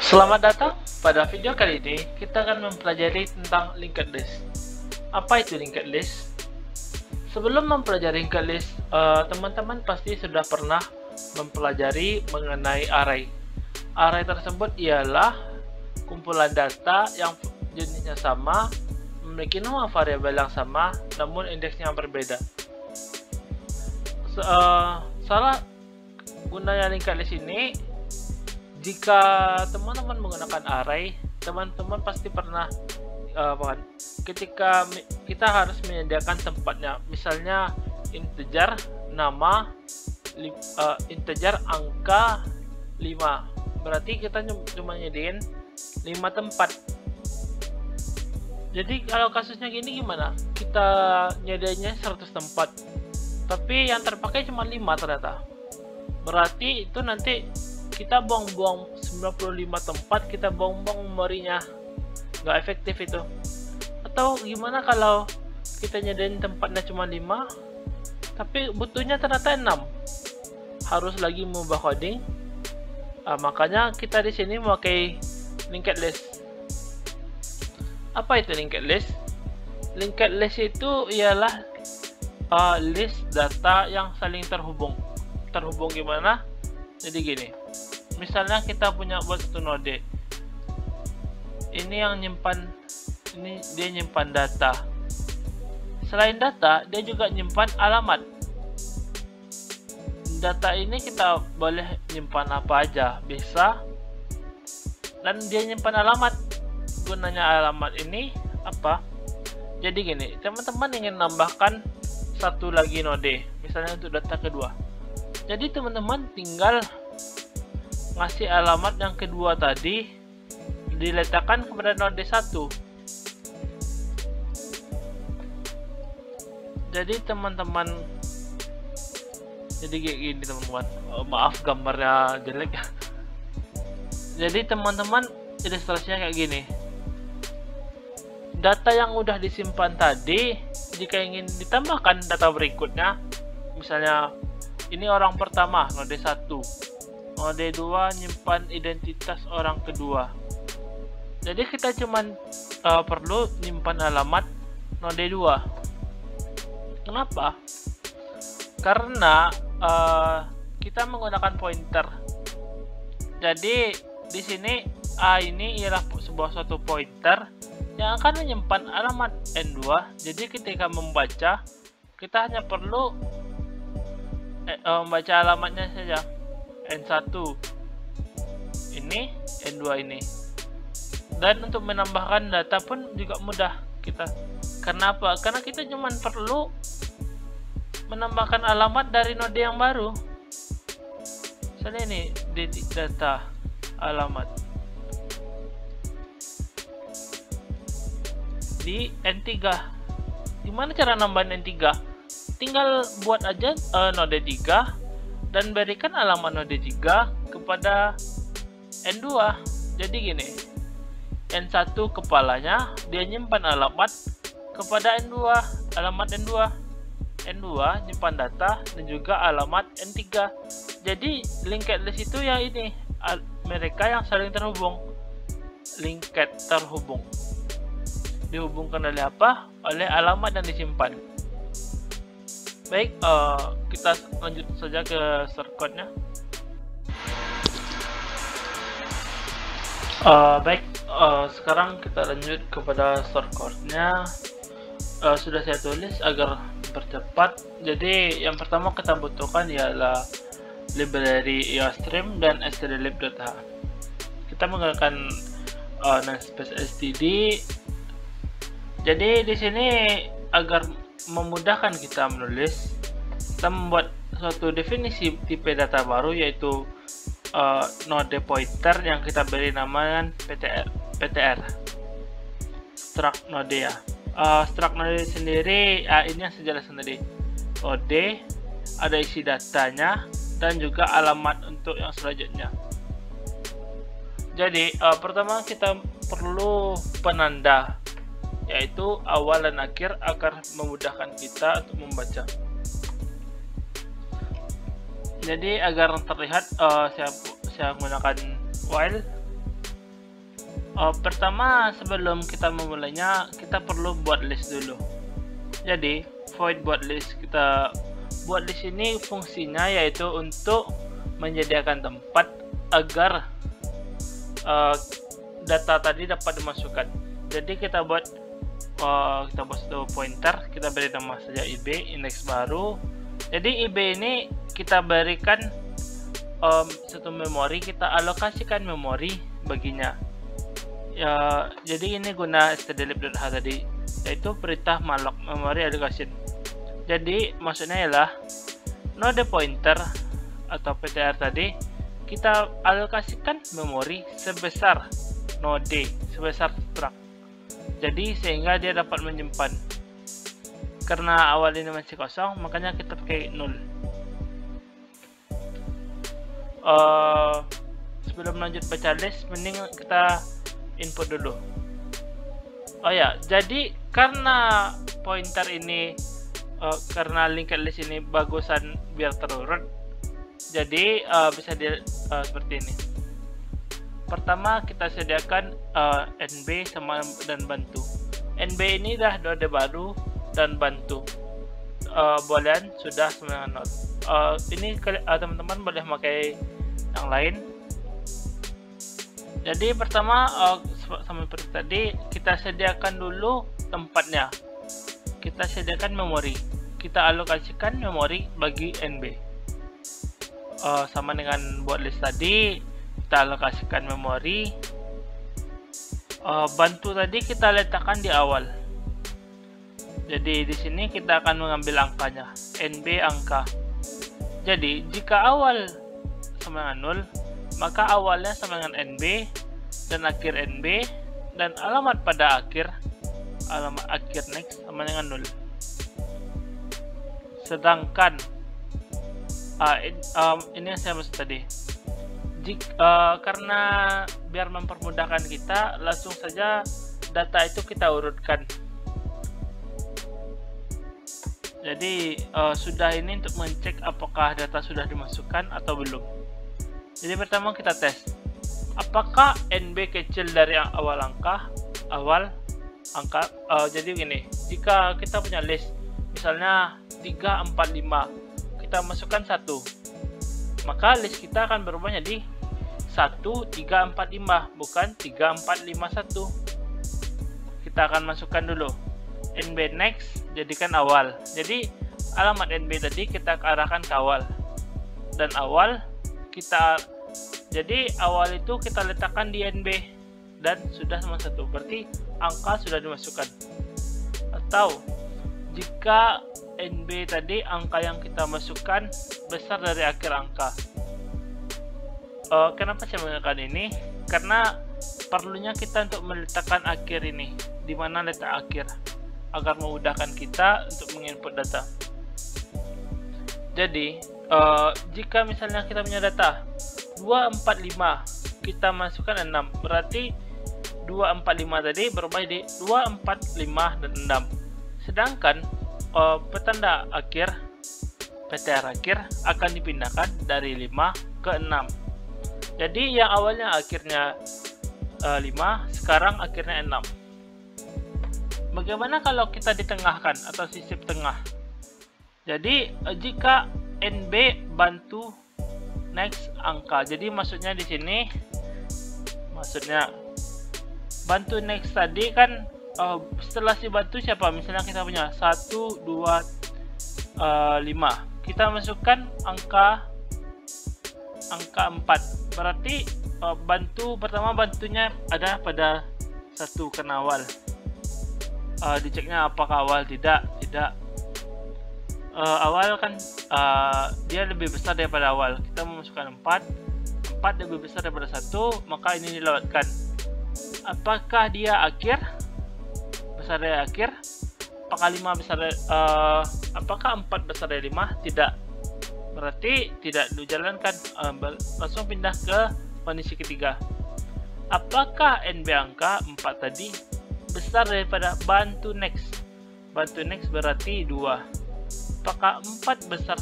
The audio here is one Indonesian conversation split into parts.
Selamat datang pada video kali ini. Kita akan mempelajari tentang linked list. Apa itu linked list? Sebelum mempelajari linked list, teman-teman pasti sudah pernah mempelajari mengenai array. Array tersebut ialah kumpulan data yang jenisnya sama, memiliki nama variabel yang sama, namun indeksnya yang berbeda. Salah gunanya linked list ini, jika teman-teman menggunakan array, teman-teman pasti pernah ketika kita harus menyediakan tempatnya, misalnya integer nama, integer angka 5, berarti kita cuma nyediain 5 tempat. Jadi kalau kasusnya gini gimana? Kita nyediainnya 100 tempat, tapi yang terpakai cuma 5 ternyata. Berarti itu nanti kita buang-buang 95 tempat, kita buang-buang memorinya, nggak efektif itu. Atau gimana kalau kita nyediain tempatnya cuma 5 tapi butuhnya ternyata 6, harus lagi mengubah coding. Makanya kita di sini memakai linked list. Apa itu linked list? Linked list itu ialah list data yang saling terhubung. Terhubung gimana? Jadi gini, misalnya kita punya buat satu node, ini yang nyimpan, ini dia nyimpan data. Selain data, dia juga nyimpan alamat. Data ini kita boleh nyimpan apa aja, bisa. Dan dia nyimpan alamat. Gunanya alamat ini apa? Jadi gini, teman-teman ingin nambahkan satu lagi node, misalnya untuk data kedua. Jadi teman-teman tinggal ngasih alamat yang kedua tadi, diletakkan kepada node 1. Jadi teman-teman, jadi kayak gini teman-teman. Maaf gambarnya jelek. Jadi teman-teman, ilustrasinya kayak gini. Data yang udah disimpan tadi, jika ingin ditambahkan data berikutnya, misalnya ini orang pertama, node 1. Node 2 nyimpan identitas orang kedua. Jadi kita cuman perlu nyimpan alamat node 2. Kenapa? Karena kita menggunakan pointer. Jadi di sini A ini ialah sebuah suatu pointer yang akan menyimpan alamat N2. Jadi ketika membaca, kita hanya perlu membaca alamatnya saja, N1 ini, N2 ini. Dan untuk menambahkan data pun juga mudah kita. Kenapa? Karena kita cuma perlu menambahkan alamat dari node yang baru. Misalnya ini data alamat di N3. Gimana cara nambahin N3? Tinggal buat aja node 3 dan berikan alamat node 3 kepada N2. Jadi gini, N1 kepalanya dia nyimpan alamat kepada N2, alamat N2. N2 nyimpan data dan juga alamat N3. Jadi linked list itu ya ini, mereka yang saling terhubung. Linked terhubung. Dihubungkan oleh apa? Oleh alamat yang disimpan. Baik, kita lanjut saja ke shortcode-nya. Sekarang kita lanjut kepada shortcode-nya. Sudah saya tulis agar percepat. Jadi yang pertama kita butuhkan ialah library iostream dan stdlib.h. Kita menggunakan namespace std. Jadi di sini agar memudahkan kita menulis, kita membuat suatu definisi tipe data baru, yaitu node pointer yang kita beri nama PTR, struct node ya. Struct node sendiri ini yang saya jelaskan tadi, node, ada isi datanya dan juga alamat untuk yang selanjutnya. Jadi pertama kita perlu penanda, yaitu awal dan akhir agar memudahkan kita untuk membaca. Jadi agar terlihat saya menggunakan while Pertama, sebelum kita memulainya, kita perlu buat list dulu. Jadi void buat list, kita buat list ini fungsinya yaitu untuk menyediakan tempat agar data tadi dapat dimasukkan. Jadi kita buat satu pointer, kita beri nama saja ib, indeks baru. Jadi ib ini kita berikan satu memori, kita alokasikan memori baginya. Ya, jadi ini guna stdlib.h tadi, yaitu perintah malloc memory allocation. Jadi maksudnya ialah node pointer atau ptr tadi kita alokasikan memori sebesar node, sebesar struct. Jadi sehingga dia dapat menyimpan. Karena awal ini masih kosong, makanya kita pakai 0. Sebelum lanjut baca list, mending kita input dulu. Oh ya, jadi karena pointer ini karena linked list ini bagusan biar terurut, jadi bisa seperti ini. Pertama kita sediakan nb sama dan bantu. Nb ini dah node baru dan bantu boolean sudah sama dengan 0. Ini teman-teman boleh pakai yang lain. Jadi pertama sama seperti tadi, kita sediakan dulu tempatnya. Kita sediakan memori. Kita alokasikan memori bagi NB. Sama dengan buat list tadi, kita alokasikan memori. Bantu tadi kita letakkan di awal. Jadi di sini kita akan mengambil angkanya, NB angka. Jadi jika awal sama dengan 0, maka awalnya sama dengan NB dan akhir NB, dan alamat pada akhir, alamat akhir next sama dengan 0. Sedangkan ini yang saya maksud tadi, karena biar mempermudahkan kita, langsung saja data itu kita urutkan. Jadi sudah ini untuk mengecek apakah data sudah dimasukkan atau belum. Jadi pertama kita tes, apakah NB kecil dari awal angka. Jadi begini, jika kita punya list misalnya 3, 4, 5, kita masukkan 1, maka list kita akan berubah jadi 1, 3, 4, 5, bukan 3, 4, 5, 1. Kita akan masukkan dulu NB next, jadikan awal. Jadi alamat NB tadi kita arahkan ke awal, dan awal kita, jadi awal itu kita letakkan di NB dan sudah sama 1, berarti angka sudah dimasukkan. Atau jika NB tadi angka yang kita masukkan besar dari akhir angka. Kenapa saya menggunakan ini? Karena perlunya kita untuk meletakkan akhir ini, di mana letak akhir, agar memudahkan kita untuk menginput data. Jadi jika misalnya kita punya data 2, 4, 5, kita masukkan 6, berarti 2, 4, 5 tadi berubah jadi 2, 4, 5, dan 6. Sedangkan petanda akhir, PTR akhir akan dipindahkan dari 5 ke 6. Jadi yang awalnya akhirnya 5, sekarang akhirnya 6. Bagaimana kalau kita ditengahkan atau sisip tengah? Jadi jika NB bantu next angka, jadi maksudnya di sini, maksudnya bantu next tadi kan setelah si bantu siapa? Misalnya kita punya 1, 2, 5, kita masukkan angka 4, berarti bantu pertama, bantunya ada pada 1 karena awal. Diceknya apakah awal, tidak. Awal kan dia lebih besar daripada awal, kita memasukkan 4 lebih besar daripada 1, maka ini dilewatkan. Apakah dia akhir, besar dari akhir? Apakah 5 besar dari, apakah 4 besar dari 5? Tidak, berarti tidak dijalankan, langsung pindah ke kondisi ketiga. Apakah NB angka 4 tadi besar daripada bantu next? Bantu next berarti 2. Apakah 4 besar,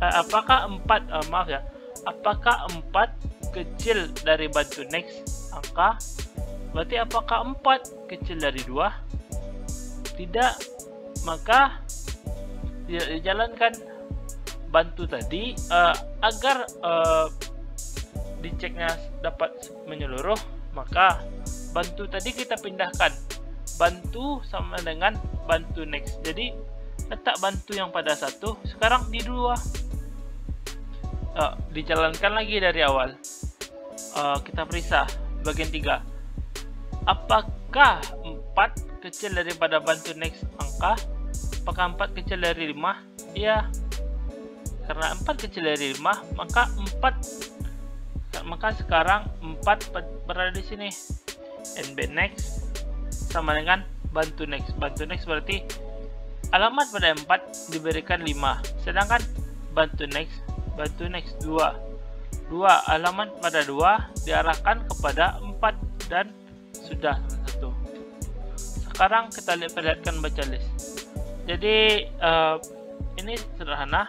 apakah 4 kecil dari bantu next angka? Berarti apakah 4 kecil dari 2? Tidak. Maka tidak dijalankan bantu tadi agar diceknya dapat menyeluruh. Maka bantu tadi kita pindahkan. Bantu sama dengan bantu next. Jadi letak bantu yang pada 1 sekarang di 2. Dijalankan lagi dari awal. Kita periksa bagian 3. Apakah 4 kecil daripada bantu next angka? Apakah 4 kecil dari 5? Iya. Karena 4 kecil dari 5, maka sekarang 4 berada di sini. NB next sama dengan bantu next. Bantu next berarti alamat pada 4 diberikan 5. Sedangkan bantu next 2. Alamat pada 2 diarahkan kepada 4 dan sudah 1. Sekarang kita perlihatkan baca list. Jadi ini sederhana.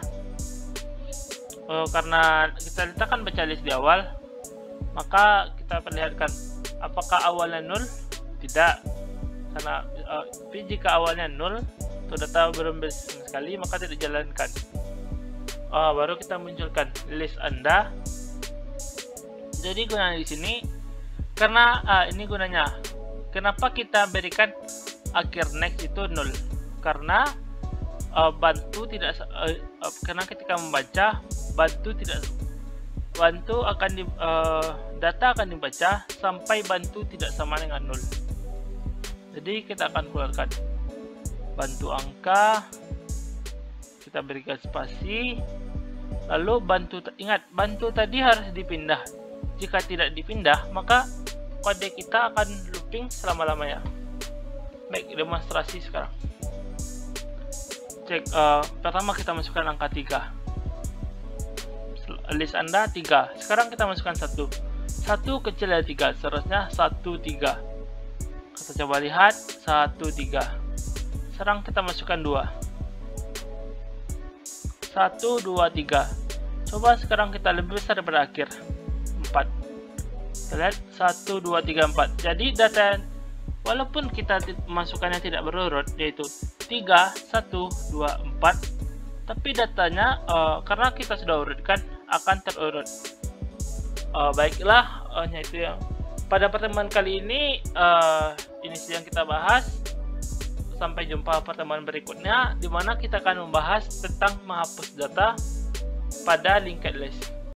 Karena kita letakkan baca list di awal, maka kita perlihatkan apakah awalnya 0? Tidak. Karena jika awalnya 0 atau data belum sama sekali, maka tidak dijalankan. Baru kita munculkan list Anda. Jadi gunanya di sini karena ini gunanya. Kenapa kita berikan akhir next itu 0? Karena bantu tidak karena ketika membaca bantu akan data akan dibaca sampai bantu tidak sama dengan 0. Jadi kita akan keluarkan bantu angka, kita berikan spasi, lalu bantu. Ingat, bantu tadi harus dipindah. Jika tidak dipindah, maka kode kita akan looping selama-lamanya. Baik, demonstrasi sekarang. Cek, pertama kita masukkan angka 3. List Anda 3. Sekarang kita masukkan 1. 1 kecil dari 3, seharusnya 1, 3. Kita coba lihat 1, 3. Sekarang kita masukkan 2. 1, 2, 3. Coba sekarang kita lebih besar daripada akhir. 4. Kita lihat 1, 2, 3, 4. Jadi data walaupun kita masukkannya tidak berurut, yaitu 3, 1, 2, 4, tapi datanya karena kita sudah urutkan akan terurut. Baiklah, itu yang pada pertemuan kali ini yang kita bahas. Sampai jumpa pertemuan berikutnya, di mana kita akan membahas tentang menghapus data pada linked list.